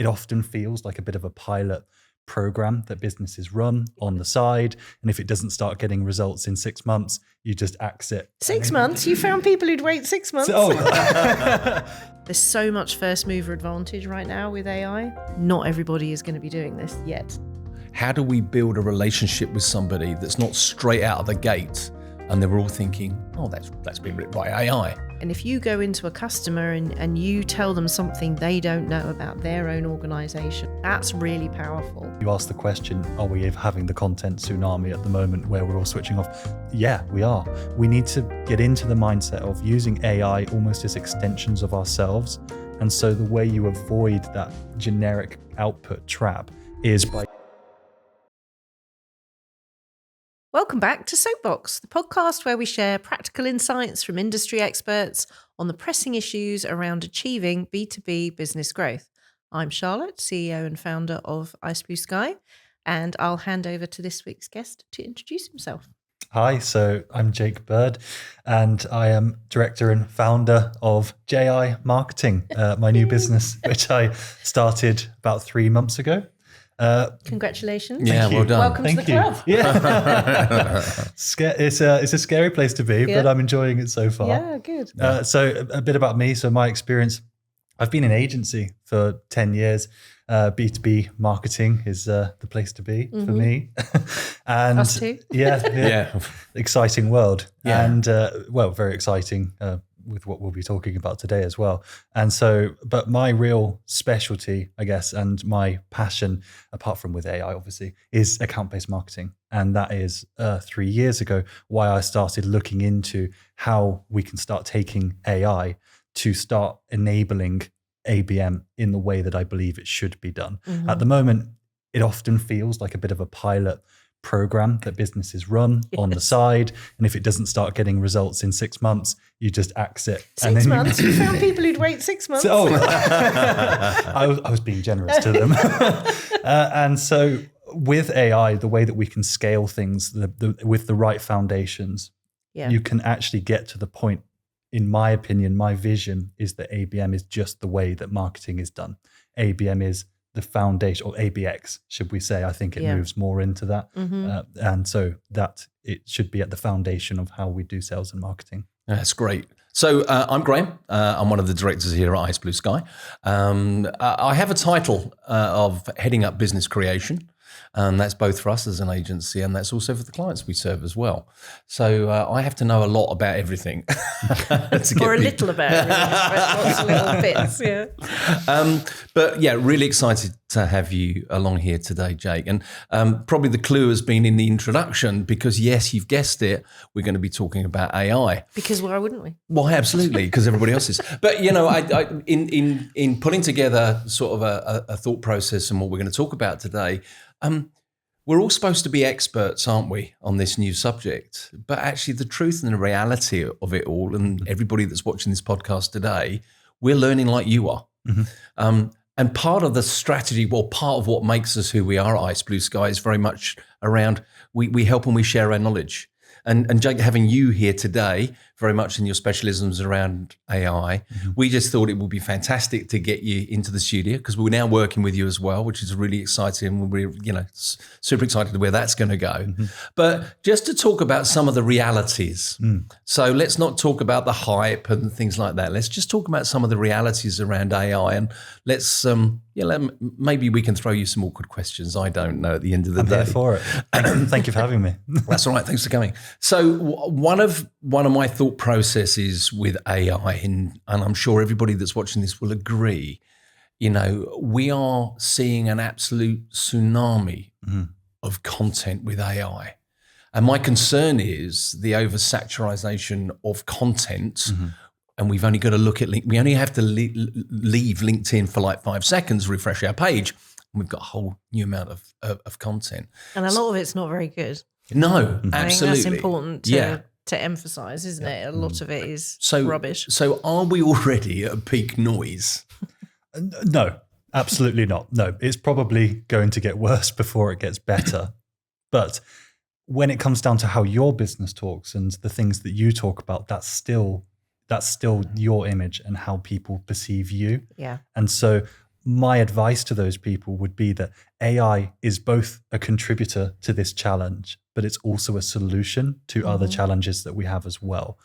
it often feels like a bit of a pilot program that businesses run on the side. And if it doesn't start getting results in 6 months, you just axe it. 6 months? You found people who'd wait 6 months? There's so much first mover advantage right now with AI. Not everybody is going to be doing this yet. How do we build a relationship with somebody that's not straight out of the gate and they're all thinking, oh, that's been written by AI? And if you go into a customer and you tell them something they don't know about their own organisation, that's really powerful. You ask the question, are we having the content tsunami at the moment where we're all switching off? Yeah, we are. We need to get into the mindset of using AI almost as extensions of ourselves. And so the way you avoid that generic output trap is by... Welcome back to Soapbox, the podcast where we share practical insights from industry experts on the pressing issues around achieving B2B business growth. I'm Charlotte, CEO and founder of Ice Blue Sky, and I'll hand over to this week's guest to introduce himself. Hi, so I'm Jake Bird, and I am director and founder of JI Marketing, my new business, which I started about 3 months ago. Congratulations. Yeah, well done. Welcome to the club. Yeah. It's a scary place to be, but I'm enjoying it so far. Yeah, good. So a bit about me. So my experience, I've been in agency for 10 years. B2B marketing is the place to be for me. And Us too. Yeah. Exciting world. Yeah. And very exciting with what we'll be talking about today as well. And so, but my real specialty, I guess, and my passion, apart from with AI, obviously, is account-based marketing. And that is 3 years ago why I started looking into how we can start taking AI to start enabling ABM in the way that I believe it should be done. At the moment, it often feels like a bit of a pilot program that businesses run on the side. And if it doesn't start getting results in 6 months, you just axe it. 6 months? You found people who'd wait 6 months? I was being generous to them. And so with AI, the way that we can scale things with the right foundations, you can actually get to the point. In my opinion, my vision is that ABM is just the way that marketing is done. ABM is the foundation, or ABX, should we say. I think it moves more into that. And so that it should be at the foundation of how we do sales and marketing. That's great. So I'm Graham. I'm one of the directors here at Ice Blue Sky. I have a title of heading up business creation. That's both for us as an agency, and that's also for the clients we serve as well. So I have to know a lot about everything. Or a little about everything. Lots of little bits, yeah. But yeah, really excited to have you along here today, Jake. And probably the clue has been in the introduction because, yes, you've guessed it, we're going to be talking about AI. Because why wouldn't we? Well, absolutely, because everybody else is. But, you know, in putting together sort of a thought process and what we're going to talk about today, we're all supposed to be experts, aren't we, on this new subject? But actually the truth and the reality of it all, and everybody that's watching this podcast today, we're learning like you are. And part of the strategy, well, part of what makes us who we are at Ice Blue Sky is very much around we help and we share our knowledge. And Jake, having you here today, very much in your specialisms around AI, we just thought it would be fantastic to get you into the studio because we're now working with you as well, which is really exciting. We're, super excited where that's going to go. But just to talk about some of the realities. So let's not talk about the hype and things like that. Let's just talk about some of the realities around AI, and let's maybe we can throw you some awkward questions. I don't know at the end of the day. I'm here for it. Thank you for having me. That's all right. Thanks for coming. So one of my thought processes with AI, and I'm sure everybody that's watching this will agree, we are seeing an absolute tsunami of content with AI. And my concern is the oversaturation of content. And we've only got to look at we only have to leave LinkedIn for like 5 seconds, refresh our page, and we've got a whole new amount of content. And a lot of it's not very good. No, absolutely. I think that's important to emphasise, isn't it? A lot of it is rubbish. So are we already at peak noise? No, absolutely not. No, it's probably going to get worse before it gets better. But when it comes down to how your business talks and the things that you talk about, that's still your image and how people perceive you. Yeah. And so my advice to those people would be that AI is both a contributor to this challenge, but it's also a solution to other challenges that we have as well.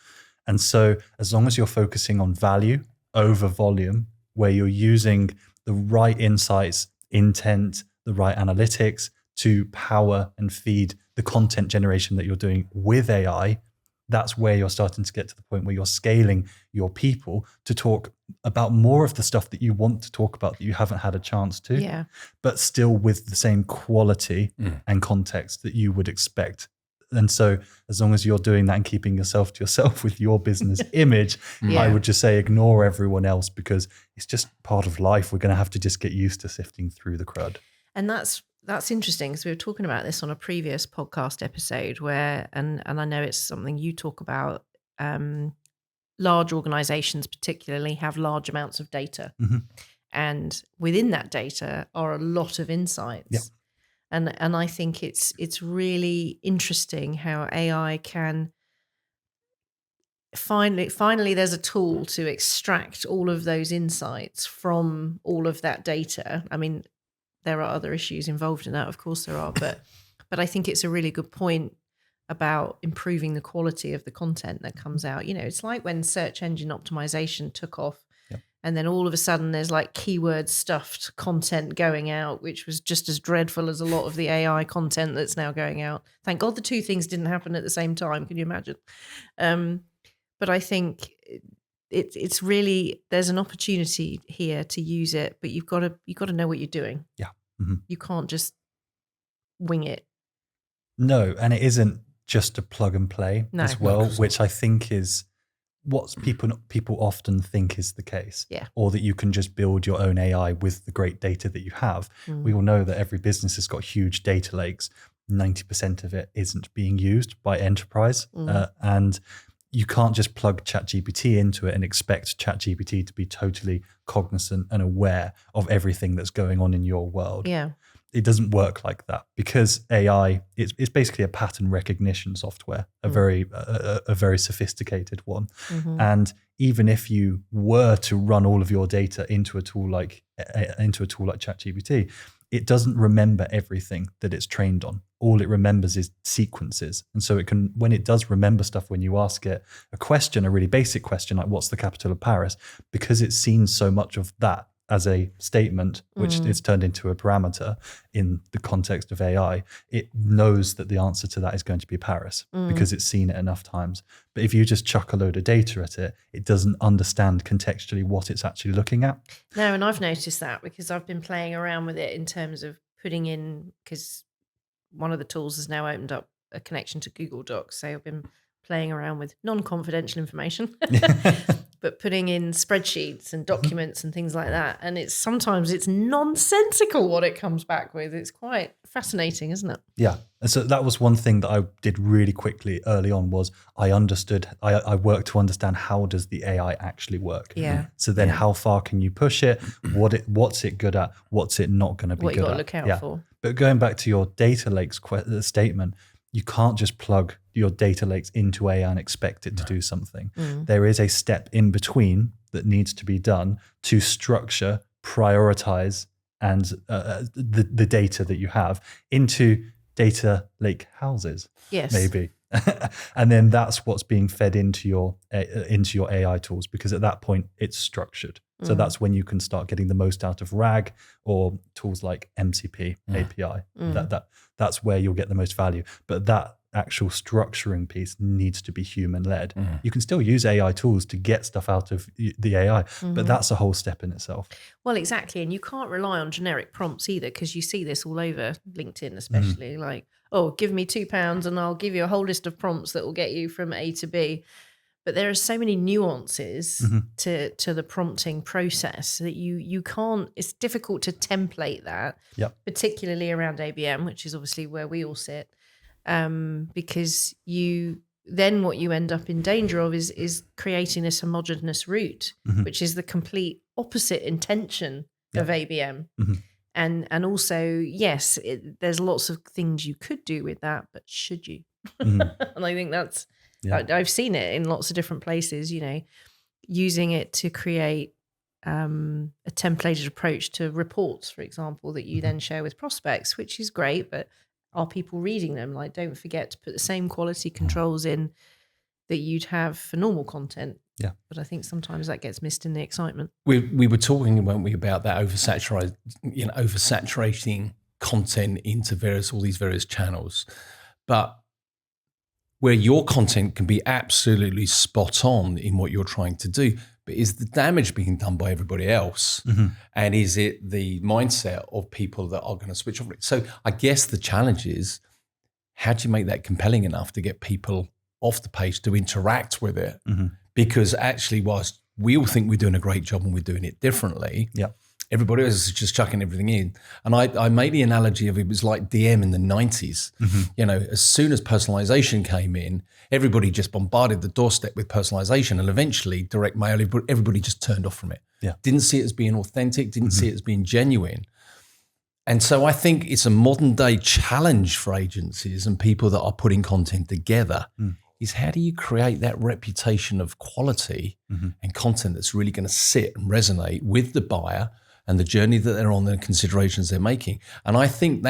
And so as long as you're focusing on value over volume, where you're using the right insights, intent, the right analytics to power and feed the content generation that you're doing with AI, that's where you're starting to get to the point where you're scaling your people to talk about more of the stuff that you want to talk about that you haven't had a chance to, but still with the same quality and context that you would expect. And so as long as you're doing that and keeping yourself to yourself with your business image, I would just say ignore everyone else, because it's just part of life. We're going to have to just get used to sifting through the crud. And that's interesting, because we were talking about this on a previous podcast episode where, and I know it's something you talk about, large organizations particularly have large amounts of data. And within that data are a lot of insights. And I think it's really interesting how AI can finally there's a tool to extract all of those insights from all of that data. I mean, there are other issues involved in that, of course there are, but I think it's a really good point about improving the quality of the content that comes out. You know, it's like when search engine optimization took off, and then all of a sudden there's like keyword stuffed content going out, which was just as dreadful as a lot of the AI content that's now going out. Thank God the two things didn't happen at the same time. Can you imagine? But I think it's really, there's an opportunity here to use it, but you've got to know what you're doing. You can't just wing it. No, and it isn't just a plug and play as well, which I think is what people often think is the case. Or that you can just build your own AI with the great data that you have. We all know that every business has got huge data lakes. 90% of it isn't being used by enterprise, and you can't just plug ChatGPT into it and expect ChatGPT to be totally cognizant and aware of everything that's going on in your world. It doesn't work like that, because AI it's basically a pattern recognition software, a very sophisticated one. And even if you were to run all of your data into a tool like ChatGPT, it doesn't remember everything that it's trained on. All it remembers is sequences. And so it can, when it does remember stuff, when you ask it a question, a really basic question like what's the capital of Paris, because it's seen so much of that as a statement, which is turned into a parameter in the context of AI, it knows that the answer to that is going to be Paris because it's seen it enough times. But if you just chuck a load of data at it, it doesn't understand contextually what it's actually looking at. No, and I've noticed that because I've been playing around with it in terms of putting in, because one of the tools has now opened up a connection to Google Docs. So I've been playing around with non-confidential information, but putting in spreadsheets and documents and things like that. And sometimes it's nonsensical what it comes back with. It's quite fascinating, isn't it? Yeah. And so that was one thing that I did really quickly early on was I understood, I worked to understand how does the AI actually work. So then how far can you push it? What's it good at? What's it not going to be good at? What you got to look out for. But going back to your data lakes statement, you can't just plug your data lakes into AI and expect it to do something. There is a step in between that needs to be done to structure, prioritize, and the data that you have into data lake houses, maybe. And then that's what's being fed into your AI tools, because at that point it's structured. So that's when you can start getting the most out of RAG or tools like MCP API. That's where you'll get the most value. But that actual structuring piece needs to be human led. You can still use AI tools to get stuff out of the AI, but that's a whole step in itself. Well, exactly. And you can't rely on generic prompts either, because you see this all over LinkedIn, especially like, oh, give me £2 and I'll give you a whole list of prompts that will get you from A to B. But there are so many nuances to the prompting process that you can't, it's difficult to template that, particularly around ABM, which is obviously where we all sit, because then what you end up in danger of is creating this homogeneous route, which is the complete opposite intention of ABM. And also, yes, there's lots of things you could do with that, but should you? And I think that's, I've seen it in lots of different places, you know, using it to create a templated approach to reports, for example, that you then share with prospects, which is great. But are people reading them? Like, don't forget to put the same quality controls in that you'd have for normal content. Yeah. But I think sometimes that gets missed in the excitement. We were talking, weren't we, about that oversaturating content into all these various channels, but where your content can be absolutely spot on in what you're trying to do, but is the damage being done by everybody else? And is it the mindset of people that are going to switch off it? So I guess the challenge is, how do you make that compelling enough to get people off the page to interact with it? Because actually, whilst we all think we're doing a great job and we're doing it differently, everybody else is just chucking everything in. And I made the analogy of, it was like DM in the 90s. As soon as personalization came in, everybody just bombarded the doorstep with personalization, and eventually direct mail, everybody just turned off from it. Didn't see it as being authentic, didn't see it as being genuine. And so I think it's a modern day challenge for agencies and people that are putting content together, is how do you create that reputation of quality and content that's really going to sit and resonate with the buyer and the journey that they're on, the considerations they're making. And I think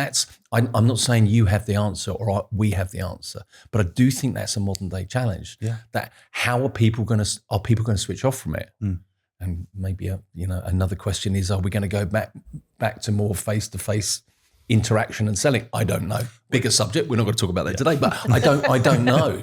I'm not saying you have the answer or we have the answer, but I do think that's a modern day challenge. That how are people going to switch off from it? And maybe another question is, are we going to go back to more face-to-face interaction and selling? I don't know. Bigger subject. We're not going to talk about that today, but I don't know.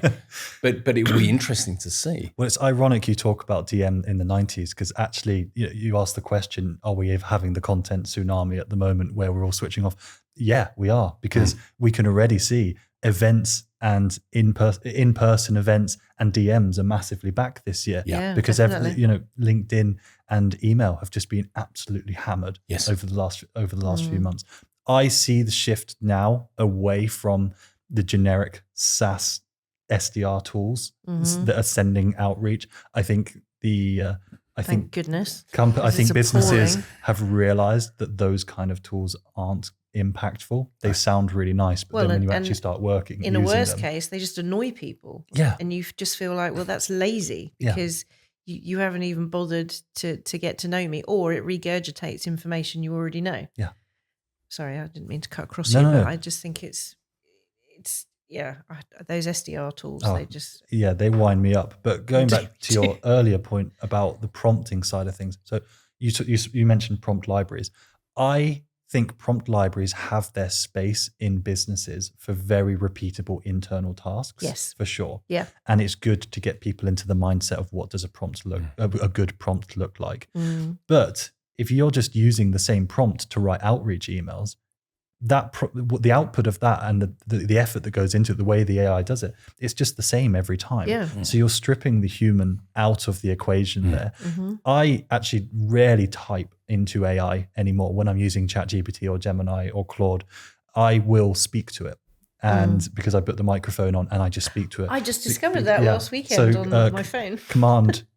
But it would be interesting to see. Well, it's ironic you talk about DM in the 90s, because actually you asked the question, are we having the content tsunami at the moment where we're all switching off? Yeah, we are, because we can already see events and in-person events and DMs are massively back this year. Because LinkedIn and email have just been absolutely hammered over the last few months. I see the shift now away from the generic SaaS SDR tools that are sending outreach. I think Thank goodness. I think businesses have realized that those kind of tools aren't impactful. They sound really nice, but then when you actually start working, in a worst case, they just annoy people. And you just feel like, well, that's lazy, because you haven't even bothered to get to know me, or it regurgitates information you already know. Sorry, I didn't mean to cut across you, but I just think it's those SDR tools, they wind me up. But going back to your earlier point about the prompting side of things, so you mentioned prompt libraries. I think prompt libraries have their space in businesses for very repeatable internal tasks. For sure. And it's good to get people into the mindset of what does a good prompt look like. But if you're just using the same prompt to write outreach emails, the output of that and the effort that goes into it, the way the AI does it, it's just the same every time. So you're stripping the human out of the equation there. I actually rarely type into AI anymore when I'm using ChatGPT or Gemini or Claude. I will speak to it. And because I put the microphone on and I just speak to it. I just discovered that last weekend on my phone.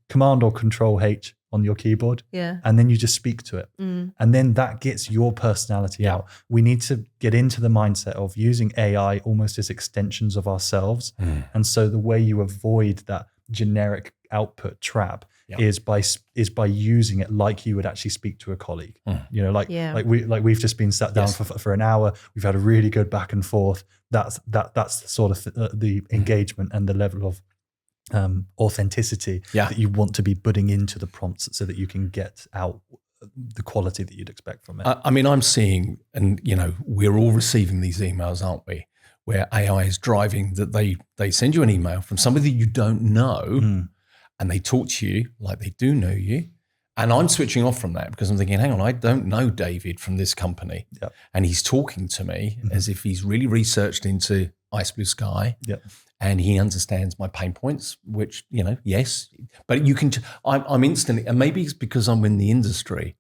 Command or Control H on your keyboard, and then you just speak to it, and then that gets your personality out. We need to get into the mindset of using AI almost as extensions of ourselves, and so the way you avoid that generic output trap is by using it like you would actually speak to a colleague. We've just been sat down for an hour. We've had a really good back and forth. That's sort of the engagement and the level of authenticity that you want to be putting into the prompts so that you can get out the quality that you'd expect from it. I mean, I'm seeing, and we're all receiving these emails, aren't we, where AI is driving that they send you an email from somebody you don't know and they talk to you like they do know you. And I'm switching off from that because I'm thinking, hang on, I don't know David from this company. And he's talking to me as if he's really researched into Ice Blue Sky. And he understands my pain points, which, yes. But I'm instantly, and maybe it's because I'm in the industry.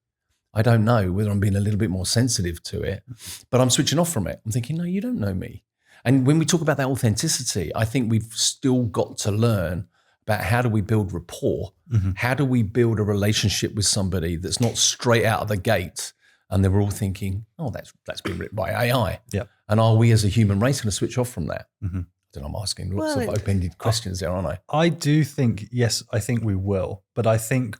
I don't know whether I'm being a little bit more sensitive to it, but I'm switching off from it. I'm thinking, no, you don't know me. And when we talk about that authenticity, I think we've still got to learn about how do we build rapport? How do we build a relationship with somebody that's not straight out of the gate and they're all thinking, oh, that's been written by AI. And are we as a human race going to switch off from that? I'm asking lots of open-ended questions there, aren't I? I do think, yes, I think we will. But I think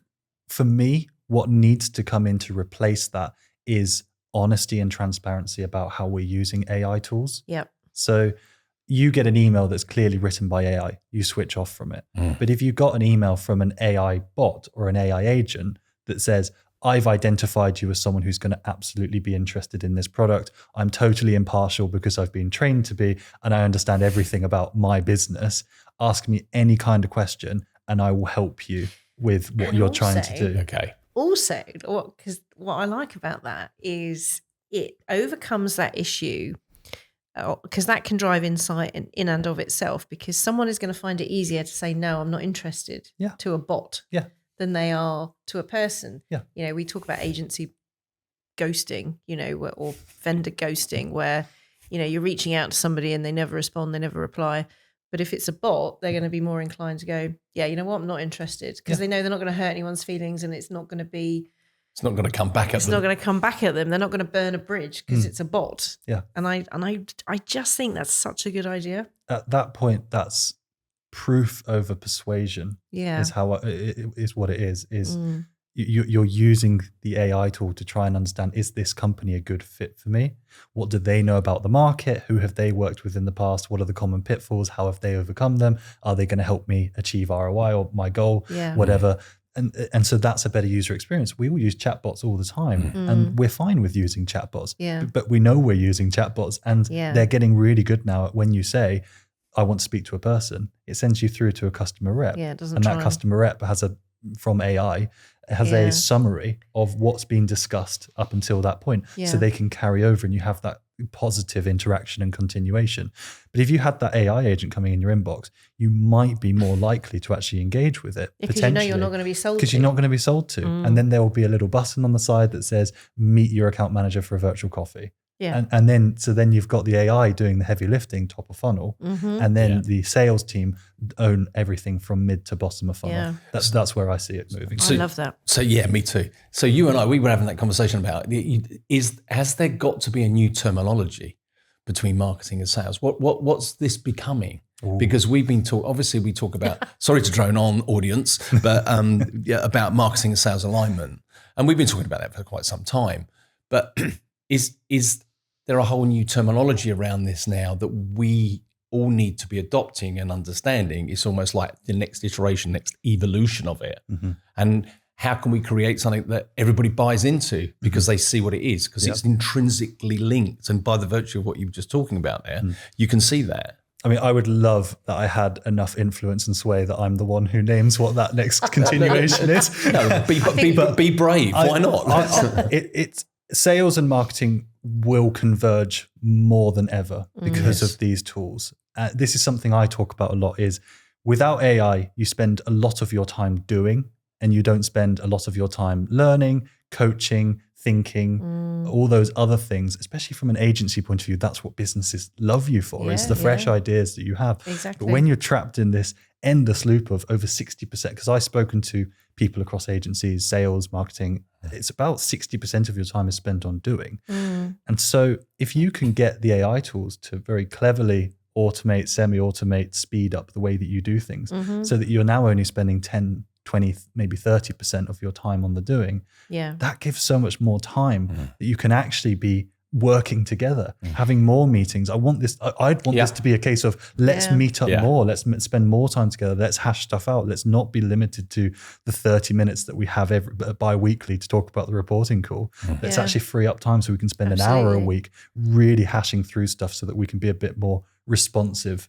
for me, What needs to come in to replace that is honesty and transparency about how we're using AI tools. Yep. So you get an email that's clearly written by AI, you switch off from it. But if you got an email from an AI bot or an AI agent that says, I've identified you as someone who's going to absolutely be interested in this product. I'm totally impartial because I've been trained to be, and I understand everything about my business. Ask me any kind of question and I will help you with what And you're trying to also- do. Okay. Also, because what I like about that is it overcomes that issue, because that can drive insight in and of itself, because someone is going to find it easier to say, no, I'm not interested Yeah. to a bot Yeah. than they are to a person. Yeah. You know, we talk about agency ghosting, you know, or vendor ghosting, where, you know, you're reaching out to somebody and they never respond, they never reply. But if it's a bot, they're going to be more inclined to go, yeah, you know what, I'm not interested, because they know they're not going to hurt anyone's feelings, and it's not going to be, It's not going to come back at it's them. not going to come back at them. They're not going to burn a bridge because it's a bot. Yeah. And I just think that's such a good idea. At that point, that's proof over persuasion. Yeah. Is how is what it is. Mm. You're using the AI tool to try and understand, is this company a good fit for me? What do they know about the market? Who have they worked with in the past? What are the common pitfalls? How have they overcome them? Are they going to help me achieve ROI or my goal? Yeah. Whatever. And so that's a better user experience. We all use chatbots all the time, and we're fine with using chatbots. Yeah. But we know we're using chatbots, and Yeah. they're getting really good now at when you say, I want to speak to a person, it sends you through to a customer rep. Yeah, it doesn't and try that and- customer rep from AI has Yeah. a summary of what's been discussed up until that point. Yeah. So they can carry over and you have that positive interaction and continuation. But if you had that AI agent coming in your inbox, you might be more likely to actually engage with it. Because you know you're not going to be sold Because to. you're not going to be sold to. And then there will be a little button on the side that says, meet your account manager for a virtual coffee. Yeah. And then you've got the AI doing the heavy lifting, top of funnel, and then the sales team own everything from mid to bottom of funnel. Yeah. That's where I see it moving. I love that. So yeah, me too. So you and I, we were having that conversation about, has there got to be a new terminology between marketing and sales? What's this becoming? Because we've been obviously we talk about, sorry to drone on audience, but about marketing and sales alignment. And we've been talking about that for quite some time. But is there a whole new terminology around this now that we all need to be adopting and understanding? It's almost like the next iteration, next evolution of it. And how can we create something that everybody buys into because they see what it is, because it's intrinsically linked. And by the virtue of what you were just talking about there, you can see that. I mean, I would love that I had enough influence and sway that I'm the one who names what that next continuation is. No, be brave. Why not? It's sales and marketing will converge more than ever because of these tools. This is something I talk about a lot, is without AI, you spend a lot of your time doing, and you don't spend a lot of your time learning, coaching, thinking, all those other things, especially from an agency point of view. That's what businesses love you for, is the fresh ideas that you have. Exactly. But when you're trapped in this endless loop of over 60%, because I've spoken to people across agencies, sales, marketing, it's about 60% of your time is spent on doing. And so if you can get the AI tools to very cleverly automate, semi-automate, speed up the way that you do things, so that you're now only spending 10, 20, maybe 30% of your time on the doing, that gives so much more time that you can actually be working together, having more meetings. I'd want this to be a case of let's meet up more, let's spend more time together, let's hash stuff out, let's not be limited to the 30 minutes that we have bi-weekly to talk about the reporting call. Let's actually free up time so we can spend an hour a week really hashing through stuff so that we can be a bit more responsive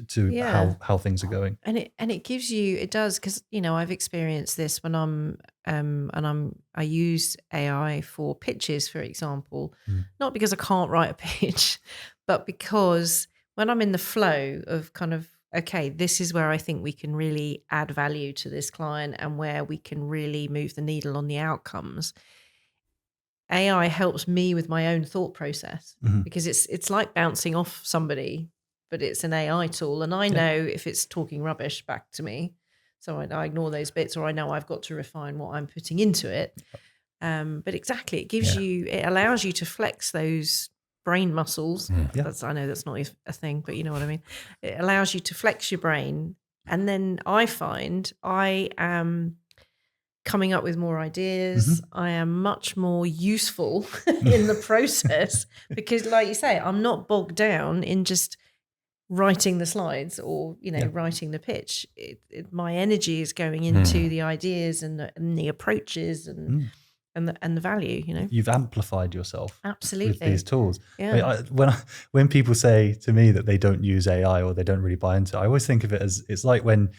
to how things are going. And it gives you, it does, because I've experienced this when I use AI for pitches, for example, not because I can't write a pitch, but because when I'm in the flow of kind of, okay, this is where I think we can really add value to this client and where we can really move the needle on the outcomes, AI helps me with my own thought process, because it's like bouncing off somebody, but it's an AI tool. And I know if it's talking rubbish back to me, so I ignore those bits, or I know I've got to refine what I'm putting into it. But exactly, it gives you, it allows you to flex those brain muscles. I know that's not a thing, but you know what I mean? It allows you to flex your brain. And then I find I am coming up with more ideas. I am much more useful in the process because, like you say, I'm not bogged down in just writing the slides or, writing the pitch. My energy is going into the ideas and the approaches and the value, You've amplified yourself Absolutely. with these tools. Yeah. When people say to me that they don't use AI or they don't really buy into it, I always think of it as it's like when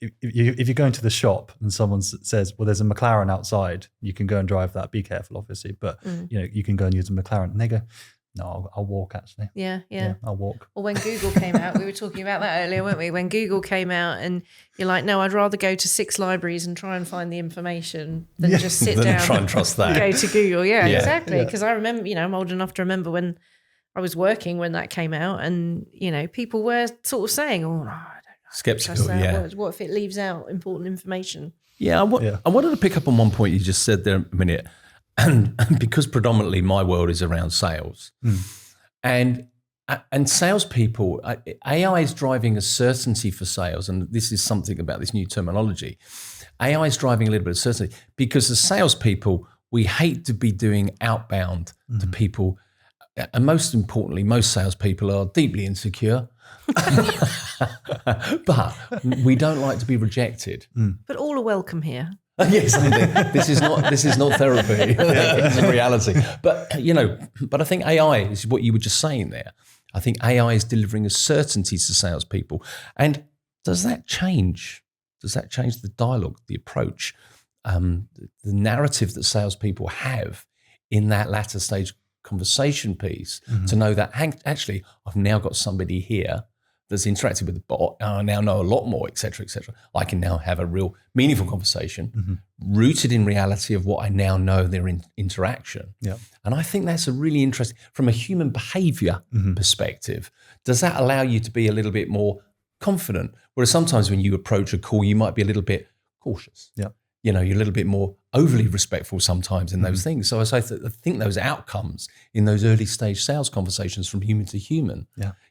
if you go into the shop and someone says, well, there's a McLaren outside, you can go and drive that. Be careful, obviously, but you can go and use a McLaren. And they go, no, I'll walk actually. Yeah. I'll walk. Or when Google came out, we were talking about that earlier, weren't we? When Google came out and you're like, no, I'd rather go to 6 libraries and try and find the information than just sit down try and trust that. Go to Google. Yeah. Exactly. Because I remember, I'm old enough to remember when I was working when that came out and, people were sort of saying, oh, no, I don't know. Skeptical, What if it leaves out important information? I wanted to pick up on one point you just said there a minute. And because predominantly my world is around sales, and salespeople, AI is driving a certainty for sales, and this is something about this new terminology. AI is driving a little bit of certainty because as salespeople, we hate to be doing outbound to people, and most importantly, most salespeople are deeply insecure. But we don't like to be rejected. But all are welcome here. Yes, indeed. This is not therapy. It's a reality. But I think AI is what you were just saying there. I think AI is delivering a certainty to salespeople. And does that change? Does that change the dialogue, the approach, the narrative that salespeople have in that latter stage conversation piece to know that actually I've now got somebody here that's interacted with the bot, and I now know a lot more, et cetera, et cetera. I can now have a real meaningful conversation rooted in reality of what I now know their interaction. Yeah. And I think that's a really interesting, from a human behavior perspective, does that allow you to be a little bit more confident? Whereas sometimes when you approach a call, you might be a little bit cautious. Yeah. You're a little bit more overly respectful sometimes in those things. So I think those outcomes in those early stage sales conversations from human to human,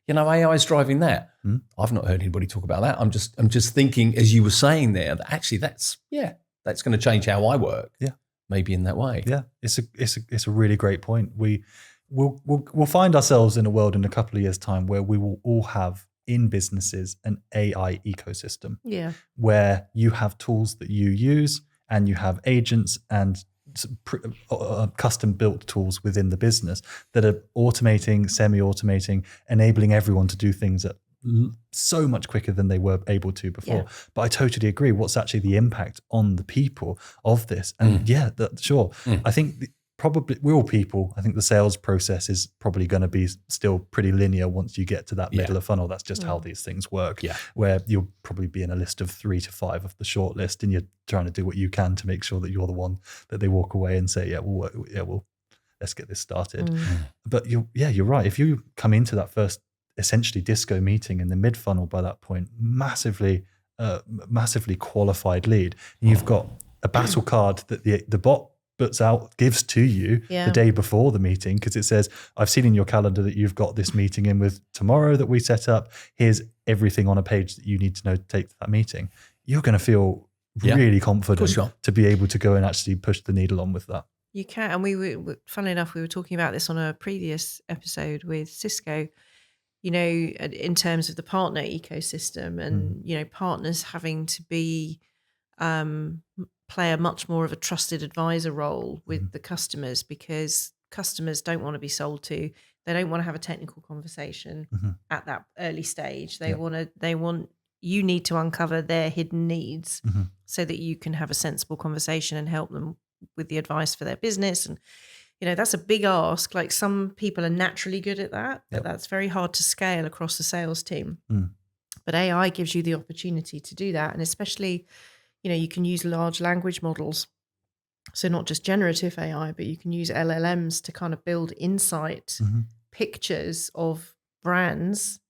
AI is driving that. I've not heard anybody talk about that. I'm just thinking, as you were saying there, that actually that's going to change how I work. Yeah, maybe in that way. Yeah, it's a really great point. We'll find ourselves in a world in a couple of years' time where we will all have in businesses an AI ecosystem. Yeah, where you have tools that you use and you have agents and custom built tools within the business that are automating, semi-automating, enabling everyone to do things at so much quicker than they were able to before. Yeah. But I totally agree. What's actually the impact on the people of this? And sure. I think probably we're all people. I think the sales process is probably going to be still pretty linear once you get to that middle of funnel. That's just how these things work. Yeah. Where you'll probably be in a list of 3 to 5 of the short list, and you're trying to do what you can to make sure that you're the one that they walk away and say, well, let's get this started. But you're right. If you come into that first essentially disco meeting in the mid funnel by that point, massively qualified lead, and you've got a battle card that the bot gives to you the day before the meeting, because it says, I've seen in your calendar that you've got this meeting in with tomorrow that we set up. Here's everything on a page that you need to know to take to that meeting. You're going to feel really confident to be able to go and actually push the needle on with that. You can. And we were, funnily enough, we were talking about this on a previous episode with Cisco, in terms of the partner ecosystem and, partners having to be, play a much more of a trusted advisor role with the customers, because customers don't want to be sold to. They don't want to have a technical conversation at that early stage. They want you need to uncover their hidden needs so that you can have a sensible conversation and help them with the advice for their business. And that's a big ask. Like, some people are naturally good at that, but that's very hard to scale across the sales team. But AI gives you the opportunity to do that, and especially you can use large language models. So not just generative AI, but you can use LLMs to kind of build insight pictures of brands,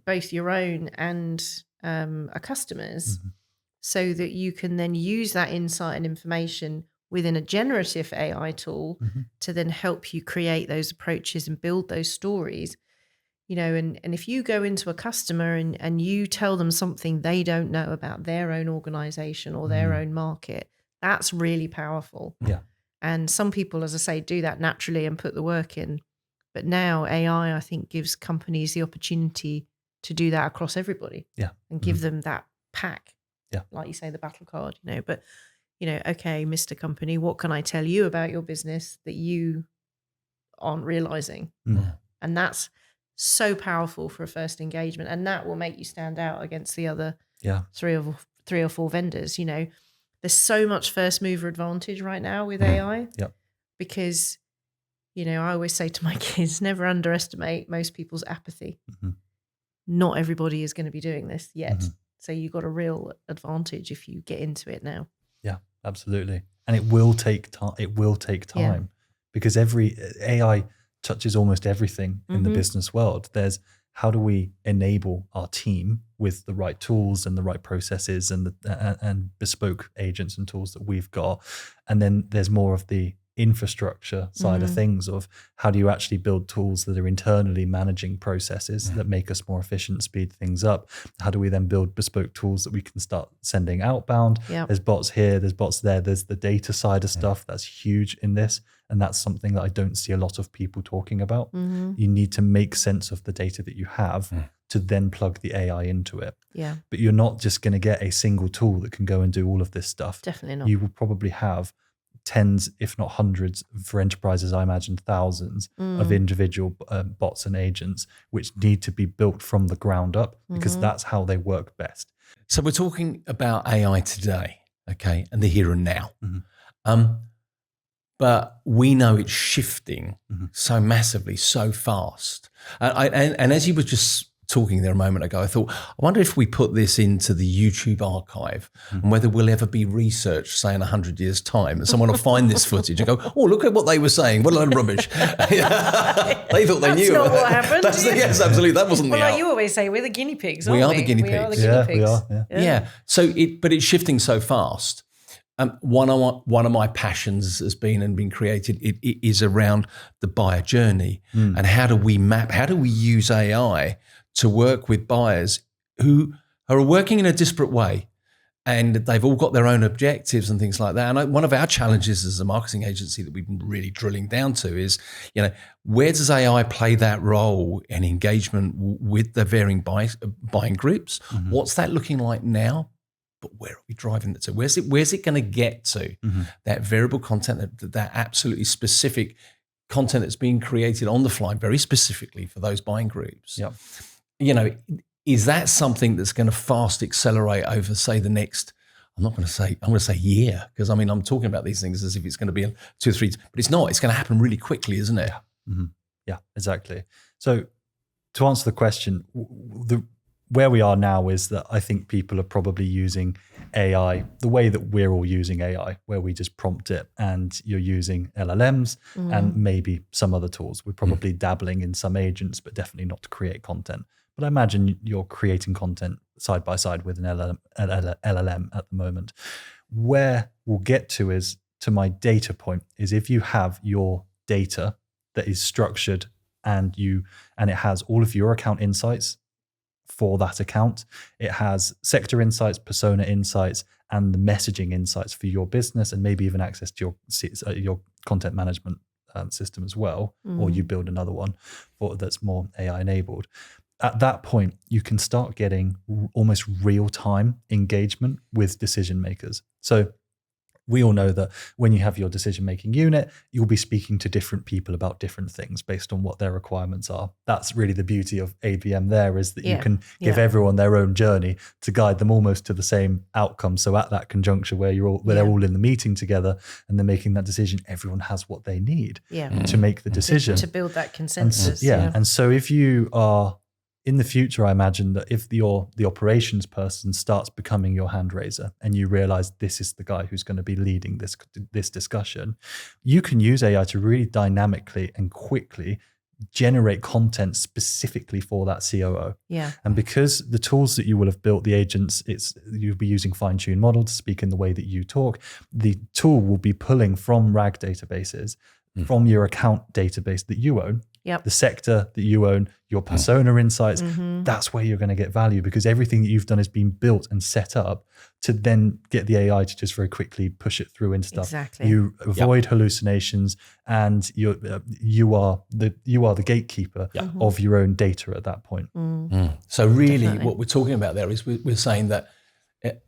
both your own and a customer's, so that you can then use that insight and information within a generative AI tool to then help you create those approaches and build those stories. And if you go into a customer and you tell them something they don't know about their own organization or their own market, That's really powerful. Yeah. And some people, as I say, do that naturally and put the work in. But now AI, I think, gives companies the opportunity to do that across everybody. Yeah. And give them that pack. Yeah. Like you say, the battle card, but, okay, Mr. Company, what can I tell you about your business that you aren't realizing? And that's so powerful for a first engagement. And that will make you stand out against the other three or four vendors. There's so much first mover advantage right now with AI. Yep. Because, I always say to my kids, never underestimate most people's apathy. Not everybody is going to be doing this yet. So you've got a real advantage if you get into it now. Yeah, absolutely. And it will take time. It will take time because every AI touches almost everything in the business world. There's how do we enable our team with the right tools and the right processes and bespoke agents and tools that we've got. And then there's more of the infrastructure side of things of how do you actually build tools that are internally managing processes that make us more efficient, speed things up. How do we then build bespoke tools that we can start sending outbound? There's bots here, there's bots there, there's the data side of stuff that's huge in this. And that's something that I don't see a lot of people talking about. You need to make sense of the data that you have to then plug the AI into it. Yeah. But you're not just going to get a single tool that can go and do all of this stuff. Definitely not. You will probably have tens, if not hundreds, for enterprises, I imagine thousands of individual bots and agents, which need to be built from the ground up because that's how they work best. So we're talking about AI today, okay, and the here and now. But we know it's shifting so massively, so fast. And as you were just talking there a moment ago, I thought, I wonder if we put this into the YouTube archive and whether we'll ever be researched, say in 100 years' time, and someone will find this footage and go, oh, look at what they were saying. What a load of rubbish. They thought they knew. That's not what happened. Yes, absolutely. That wasn't the like you always say, we're the guinea pigs, aren't we we? are the guinea pigs. We are the guinea pigs. We are. Yeah. So but it's shifting so fast. One of my passions has been created. It is around the buyer journey and how do we use AI to work with buyers who are working in a disparate way, and they've all got their own objectives and things like that. And one of our challenges as a marketing agency that we've been really drilling down to is, where does AI play that role in engagement with the varying buying groups? What's that looking like now? But where are we driving that to? Where's it going to get to? That variable content, that absolutely specific content that's being created on the fly, very specifically for those buying groups. Is that something that's going to fast accelerate over, say, the next? I'm going to say year, because I'm talking about these things as if it's going to be 2 or 3, but it's not. It's going to happen really quickly, isn't it? Yeah, exactly. So to answer the question, where we are now is that I think people are probably using AI the way that we're all using AI, where we just prompt it and you're using LLMs and maybe some other tools. We're probably dabbling in some agents, but definitely not to create content. But I imagine you're creating content side by side with an LLM at the moment. Where we'll get to is, to my data point, is if you have your data that is structured and it has all of your account insights for that account. It has sector insights, persona insights, and the messaging insights for your business, and maybe even access to your content management system as well, or you build another one that's more AI enabled. At that point, you can start getting almost real-time engagement with decision makers. So we all know that when you have your decision-making unit, you'll be speaking to different people about different things based on what their requirements are. That's really the beauty of ABM there, is that you can give everyone their own journey to guide them almost to the same outcome. So at that conjuncture where they're all in the meeting together and they're making that decision, everyone has what they need to make the decision. To build that consensus. And so if you are, in the future, I imagine that if the operations person starts becoming your hand raiser and you realize this is the guy who's going to be leading this discussion, you can use AI to really dynamically and quickly generate content specifically for that COO. Yeah. And because the tools that you will have built, the agents, you'll be using fine-tuned model to speak in the way that you talk. The tool will be pulling from RAG databases from your account database that you own, Yep. the sector that you own, your persona insights. Mm-hmm. That's where you're going to get value, because everything that you've done has been built and set up to then get the AI to just very quickly push it through into stuff. Exactly. You avoid hallucinations, and you are the gatekeeper of your own data at that point. So really, Definitely. what we're talking about there is we're saying that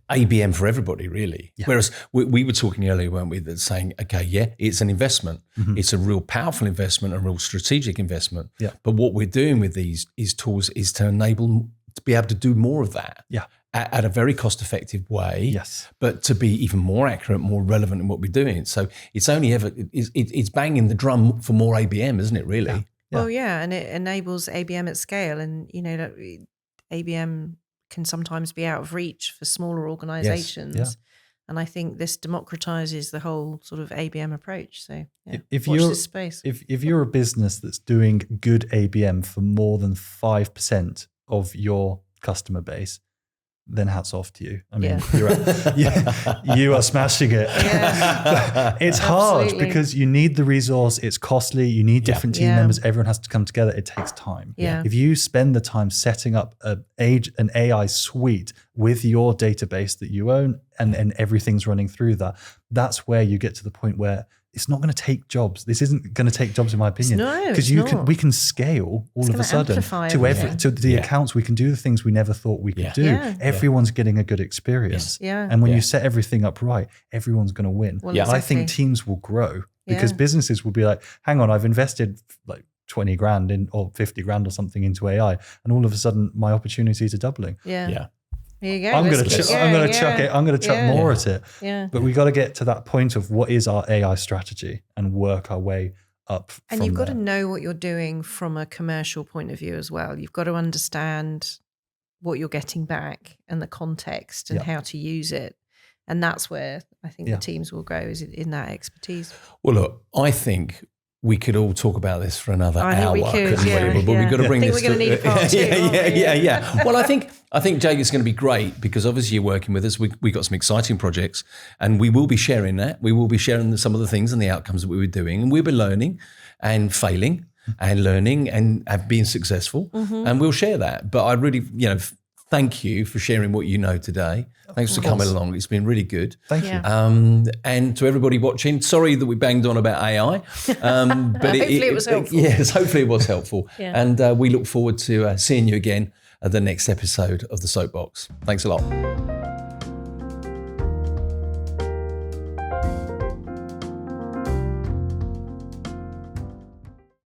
ABM for everybody, really. Yeah. Whereas we were talking earlier, weren't we, that saying, okay, yeah, it's an investment. It's a real powerful investment, a real strategic investment. Yeah. But what we're doing with these tools is to enable to be able to do more of that. Yeah. At a very cost-effective way, Yes. but to be even more accurate, more relevant in what we're doing. So it's only ever it's banging the drum for more ABM, isn't it? Really? Yeah. Well, yeah, and it enables ABM at scale, and ABM can sometimes be out of reach for smaller organisations. Yeah. And I think this democratizes the whole sort of ABM approach. So yeah, If watch you're this space. if you're a business that's doing good ABM for more than 5% of your customer base, then hats off to you. I mean, you are smashing it. Yeah. It's hard Absolutely. because you need the resource. It's costly. You need different team Yeah. members. Everyone has to come together. It takes time. Yeah. If you spend the time setting up an AI suite with your database that you own, and everything's running through that, that's where you get to the point where it's not going to take jobs. This isn't going to take jobs, in my opinion, No, because it's not. we can scale all It's of a gonna sudden amplify to everything. to the Yeah. accounts. We can do the things we never thought we could Yeah. do. Yeah. Everyone's getting a good experience. Yeah. And when Yeah. you set everything up right, everyone's going to win. Well, Yeah. I think exactly. teams will grow because Yeah. businesses will be like, hang on, I've invested like 20 grand in or 50 grand or something into AI, and all of a sudden my opportunities are doubling. Yeah. Yeah. There you go. I'm going to Let's keep I'm going going. to chuck Yeah. it. I'm going to chuck Yeah. more at it. Yeah. But we got to get to that point of what is our AI strategy and work our way up. And from you've got there. to know what you're doing from a commercial point of view as well. You've got to understand what you're getting back and the context and Yeah. how to use it. And that's where I think Yeah. the teams will grow, is in that expertise. Well, look, I think we could all talk about this for another I think hour, we could, couldn't yeah, we? But yeah. we've got to I bring think this we're gonna to need part two, aren't we? yeah. Well, I think Jake, it's going to be great because obviously you're working with us. We got some exciting projects, and we will be sharing that. We will be sharing some of the things and the outcomes that we were doing, and we'll be learning and failing and learning and being successful, and we'll share that. But I really, thank you for sharing what you know today. Thanks for coming along. It's been really good. Thank Yeah. you. And to everybody watching, sorry that we banged on about AI, but Hopefully it was helpful. Yes, hopefully it was helpful. Yeah. And we look forward to seeing you again at the next episode of the Soapbox. Thanks a lot.